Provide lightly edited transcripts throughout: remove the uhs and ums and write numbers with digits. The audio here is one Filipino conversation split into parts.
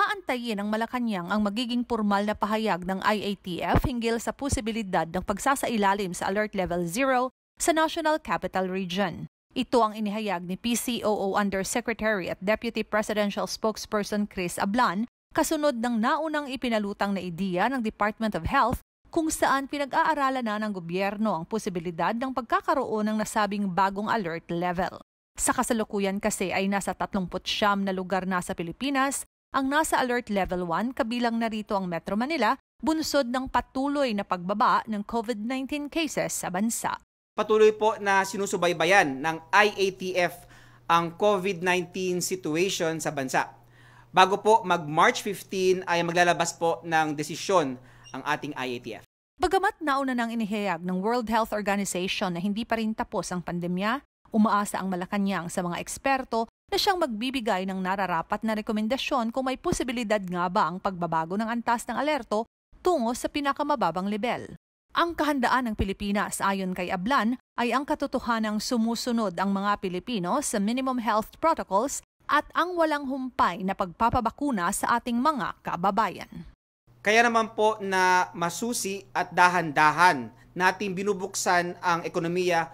Aantayin ng Malacanang ang magiging pormal na pahayag ng IATF hinggil sa posibilidad ng pagsasailalim sa Alert Level 0 sa National Capital Region. Ito ang inihayag ni PCOO Undersecretary at Deputy Presidential Spokesperson Chris Ablan kasunod ng naunang ipinalutang na ideya ng Department of Health kung saan pinag-aaralan na ng gobyerno ang posibilidad ng pagkakaroon ng nasabing bagong alert level. Sa kasalukuyan kasi ay nasa 39 na lugar na sa Pilipinas ang nasa Alert Level 1, kabilang na rito ang Metro Manila, bunsod ng patuloy na pagbaba ng COVID-19 cases sa bansa. Patuloy po na sinusubaybayan ng IATF ang COVID-19 situation sa bansa. Bago po mag-March 15 ay maglalabas po ng desisyon ang ating IATF. Bagamat nauna nang inihayag ng World Health Organization na hindi pa rin tapos ang pandemya, umaasa ang Malacanang sa mga eksperto na siyang magbibigay ng nararapat na rekomendasyon kung may posibilidad nga ba ang pagbabago ng antas ng alerto tungo sa pinakamababang level. Ang kahandaan ng Pilipinas ayon kay Ablan ay ang katotohanang sumusunod ang mga Pilipino sa minimum health protocols at ang walang humpay na pagpapabakuna sa ating mga kababayan. Kaya naman po na masusi at dahan-dahan nating binubuksan ang ekonomiya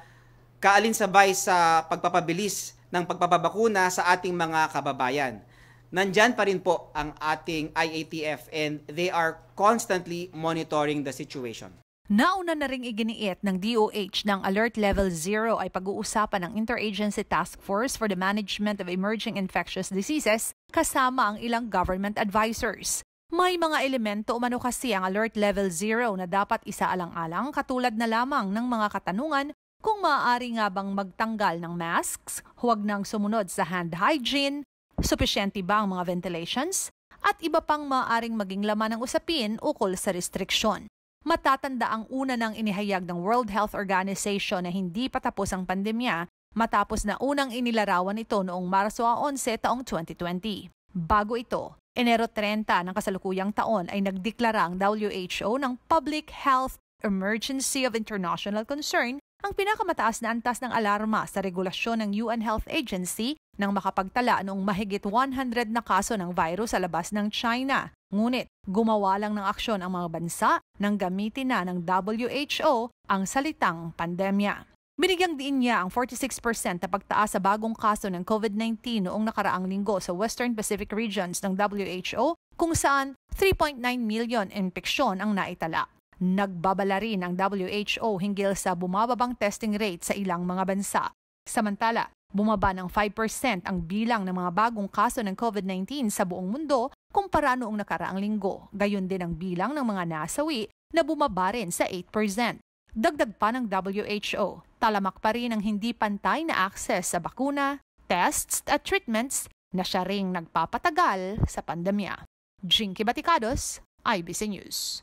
kaalinsabay sa pagpapabilis ng pagpapabakuna sa ating mga kababayan. Nandyan pa rin po ang ating IATF and they are constantly monitoring the situation. Nauna na ring iginiit ng DOH ng Alert Level 0 ay pag-uusapan ng Interagency Task Force for the Management of Emerging Infectious Diseases kasama ang ilang government advisors. May mga elemento umano kasi ang Alert Level 0 na dapat isaalang-alang katulad na lamang ng mga katanungan kung maaari nga bang magtanggal ng masks, huwag nang sumunod sa hand hygiene, supisyente ba ang mga ventilations, at iba pang maaaring maging laman ng usapin ukol sa restriksyon. Matatanda ang una nang inihayag ng World Health Organization na hindi pa tapos ang pandemya matapos na unang inilarawan ito noong Marso 11 taong 2020. Bago ito, Enero 30 ng kasalukuyang taon ay nagdeklara ang WHO ng Public Health Emergency of International Concern, ang pinakamataas na antas ng alarma sa regulasyon ng UN Health Agency nang makapagtala noong mahigit 100 na kaso ng virus sa labas ng China. Ngunit gumawa lang ng aksyon ang mga bansa nang gamitin na ng WHO ang salitang pandemya. Binigyang diin niya ang 46% na pagtaas sa bagong kaso ng COVID-19 noong nakaraang linggo sa Western Pacific regions ng WHO kung saan 3.9 million impeksyon ang naitala. Nagbabala rin ang WHO hinggil sa bumababang testing rate sa ilang mga bansa. Samantala, bumaba ng 5% ang bilang ng mga bagong kaso ng COVID-19 sa buong mundo kumpara noong nakaraang linggo. Gayon din ang bilang ng mga nasawi na bumaba rin sa 8%. Dagdag pa ng WHO, talamak pa rin ang hindi pantay na access sa bakuna, tests at treatments na siya ring nagpapatagal sa pandemya. Jinky Baticados, IBC News.